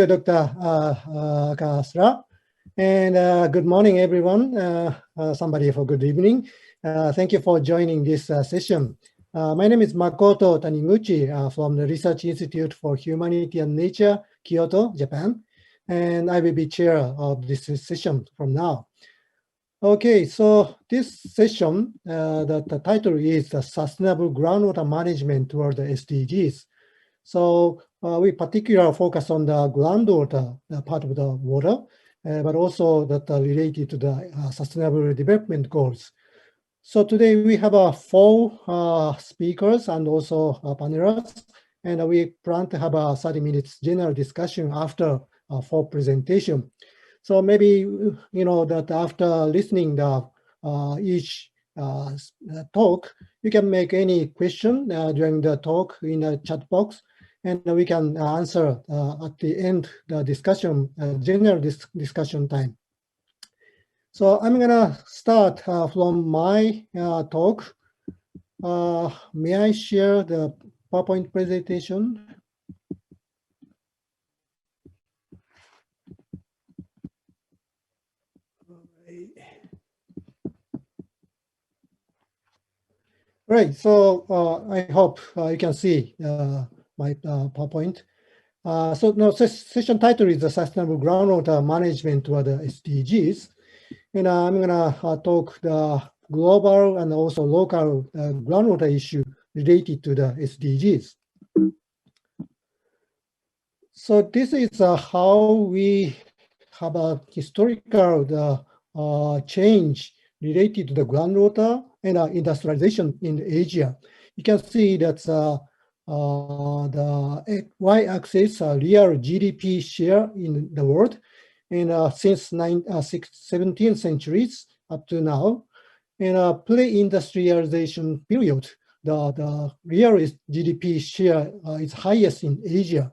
you, Dr. Kasra. And good morning, everyone. Somebody for good evening. Thank you for joining this session. My name is Makoto Taniguchi from the Research Institute for Humanity and Nature, Kyoto, Japan. And I will be chair of this session from now. Okay, so this session, the title is Sustainable Groundwater Management toward the SDGs. So we particularly focus on the groundwater part of the water, but also that related to the sustainable development goals. So today we have 4 speakers and also panelists, and we plan to have a 30 minutes general discussion after 4 presentation. So maybe, that after listening the each talk, you can make any question during the talk in the chat box, and we can answer at the end the discussion, general discussion time. So I'm gonna start from my talk. May I share the PowerPoint presentation? Right, so I hope you can see my PowerPoint. So now session title is the Sustainable Groundwater Management toward the SDGs. And I'm gonna talk the global and also local groundwater issue related to the SDGs. So this is how we have a historical change related to the groundwater and industrialization in Asia. You can see that the y-axis real GDP share in the world, and since 17th centuries up to now, in a pre-industrialization period, the real GDP share is highest in Asia.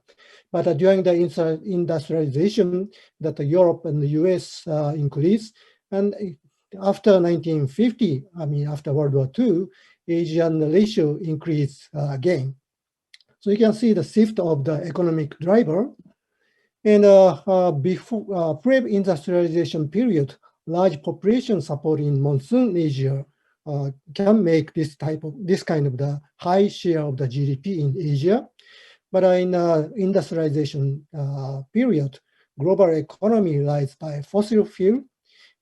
But during the industrialization, that Europe and the US increased, and after 1950, after World War II, Asian ratio increased again. So you can see the shift of the economic driver. And before pre-industrialization period, large population support in monsoon Asia can make this kind of the high share of the GDP in Asia. But in industrialization period, global economy rise by fossil fuel,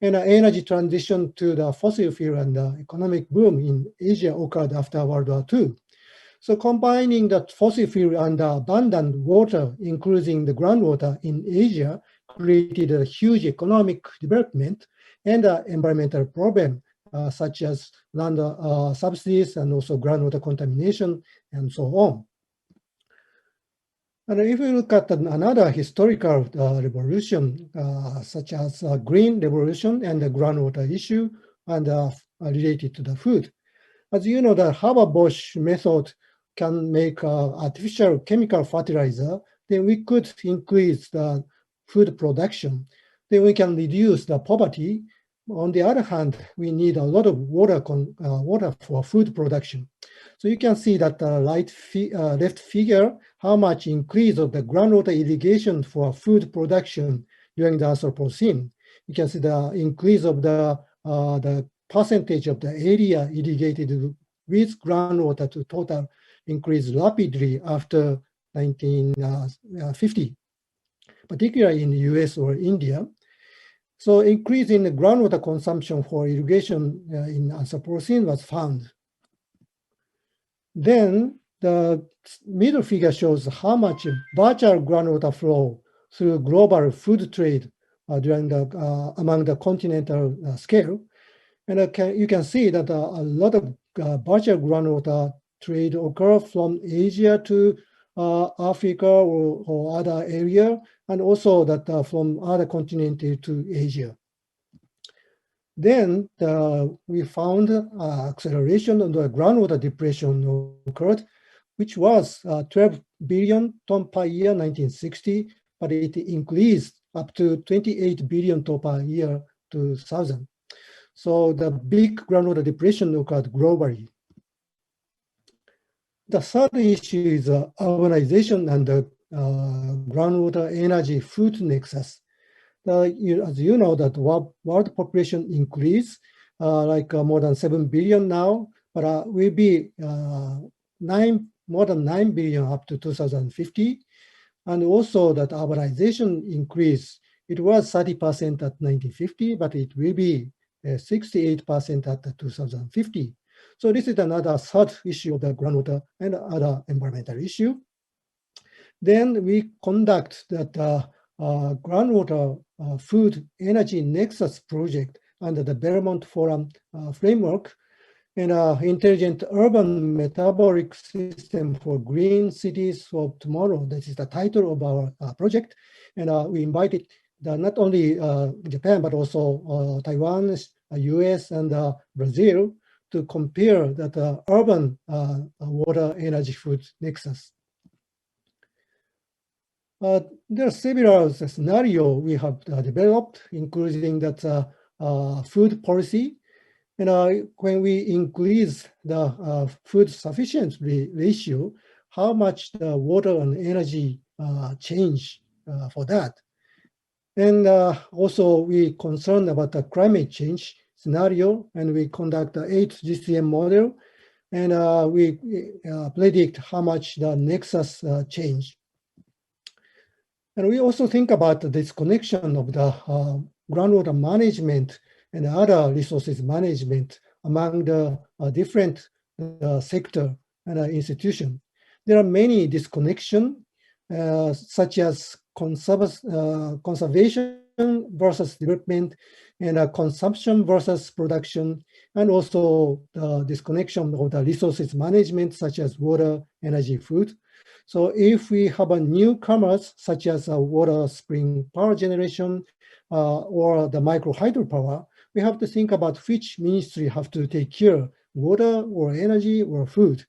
and energy transition to the fossil fuel and the economic boom in Asia occurred after World War II. So combining the fossil fuel and the abundant water, including the groundwater in Asia, created a huge economic development and environmental problem, such as land subsidies and also groundwater contamination and so on. And if we look at another historical revolution, such as Green Revolution and the groundwater issue and related to the food. As you know, the Haber-Bosch method can make artificial chemical fertilizer, then we could increase the food production. Then we can reduce the poverty. On the other hand, we need a lot of water for food production. So you can see that the left figure, how much increase of the groundwater irrigation for food production during the Anthropocene. You can see the increase of the percentage of the area irrigated with groundwater to total increase rapidly after 1950, particularly in the US or India. So increase in the groundwater consumption for irrigation in Anthropocene was found. Then the middle figure shows how much virtual groundwater flow through global food trade during the among the continental scale. And you can see that a lot of virtual groundwater trade occur from Asia to Africa or other area, and also that from other continents to Asia. Then we found acceleration of the groundwater depression occurred, which was 12 billion ton per year 1960, but it increased up to 28 billion ton per year 2000. So the big groundwater depression occurred globally. The third issue is urbanization and the groundwater energy food nexus. As you know, that world population increase, more than 7 billion now, but will be more than 9 billion up to 2050. And also that urbanization increase, it was 30% at 1950, but it will be 68% at 2050. So this is another third issue of the groundwater and other environmental issue. Then we conduct that groundwater food energy nexus project under the Belmont Forum framework, and intelligent urban metabolic system for green cities of tomorrow. This is the title of our project. And we invited not only Japan, but also Taiwan, US, and Brazil to compare that urban water energy food nexus. There are several scenarios we have developed, including that food policy. And when we increase the food sufficiency ratio, how much the water and energy change for that. And also we concerned about the climate change scenario, and we conduct the 8 GCM model, and we predict how much the nexus change. And we also think about the disconnection of the groundwater management and other resources management among the different sector and institution. There are many disconnection, such as conservation versus development, and consumption versus production, and also the disconnection of the resources management, such as water, energy, food. So if we have a newcomers, such as water spring power generation or the micro hydropower, we have to think about which ministry have to take care, water or energy or food.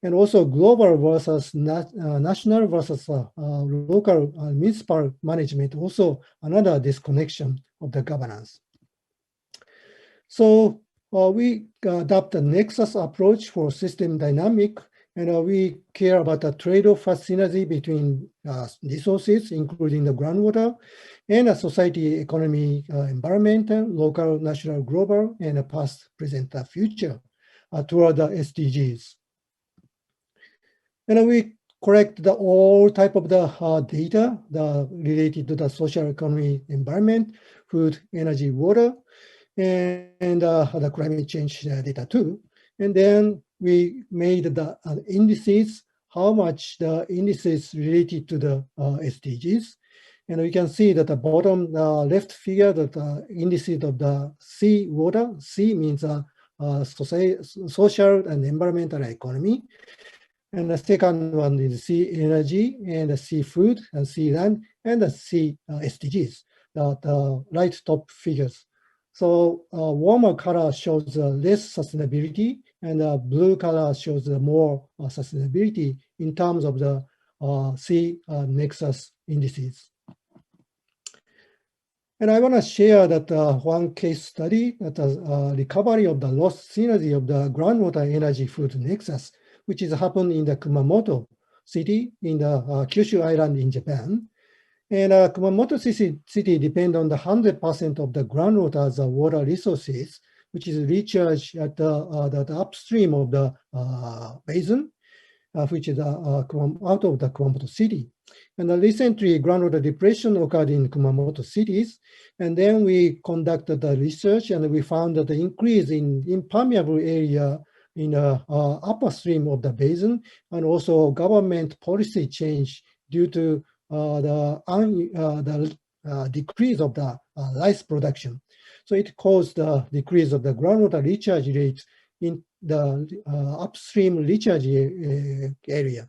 And also global versus national versus local municipal management, also another disconnection of the governance. So we adopt a nexus approach for system dynamic, and we care about the trade-off synergy between resources, including the groundwater, and a society, economy, environment, local, national, global, and past, present, future toward the SDGs. And we collect all type of the data related to the social, economy, environment, food, energy, water, and the climate change data too. And then we made the indices, how much the indices related to the SDGs. And we can see that the bottom left figure, that the indices of the sea water, sea means social and environmental economy. And the second one is sea energy, and the sea food, and sea land, and the sea SDGs, the right top figures. So warmer color shows less sustainability, and blue color shows more sustainability in terms of the sea nexus indices. And I want to share that one case study, that recovery of the lost synergy of the groundwater energy food nexus, which has happened in the Kumamoto city in the Kyushu Island in Japan. And Kumamoto city depends on the 100% of the groundwater as water resources, which is recharged at the upstream of the basin, which is out of the Kumamoto city. And recently, groundwater depression occurred in Kumamoto cities. And then we conducted the research, and we found that the increase in impermeable area in the upper stream of the basin, and also government policy change due to the decrease of the rice production. So it caused the decrease of the groundwater recharge rate in the upstream recharge area.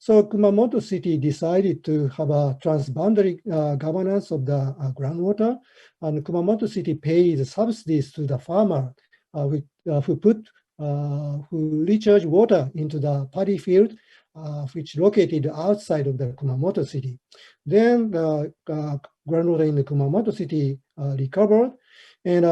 So Kumamoto city decided to have a transboundary governance of the groundwater, and Kumamoto city pays subsidies to the farmer who recharge water into the paddy field, which located outside of the Kumamoto city. Then the groundwater in the Kumamoto city recovered, and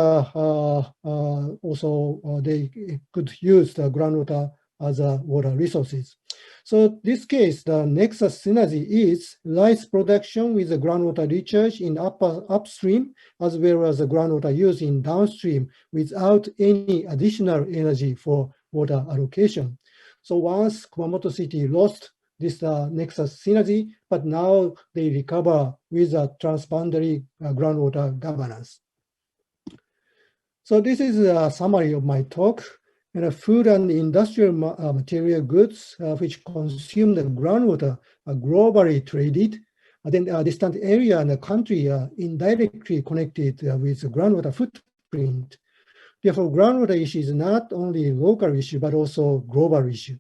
also they could use the groundwater other water resources. So this case, the nexus synergy is rice production with the groundwater recharge in upstream, as well as the groundwater use in downstream without any additional energy for water allocation. So once Kumamoto City lost this nexus synergy, but now they recover with a transboundary groundwater governance. So this is a summary of my talk. And food and industrial material goods which consume the groundwater are globally traded. Then a distant area and a country are indirectly connected with the groundwater footprint. Therefore, groundwater issue is not only a local issue, but also global issue.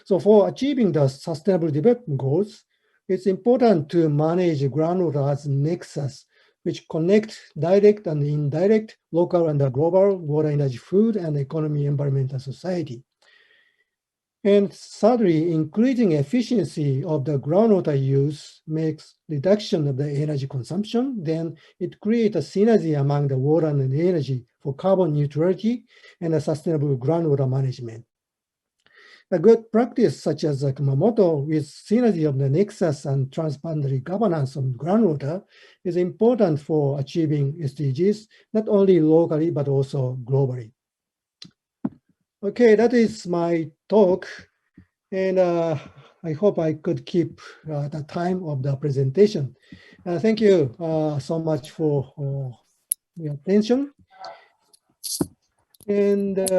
So for achieving the sustainable development goals, it's important to manage groundwater as nexus, which connect direct and indirect local and global water, energy, food, and economy, environment, and society. And thirdly, increasing efficiency of the groundwater use makes reduction of the energy consumption. Then it creates a synergy among the water and energy for carbon neutrality and a sustainable groundwater management. A good practice such as Kumamoto with synergy of the nexus and transboundary governance of groundwater is important for achieving SDGs, not only locally, but also globally. Okay, that is my talk. And I hope I could keep the time of the presentation. Thank you so much for your attention. And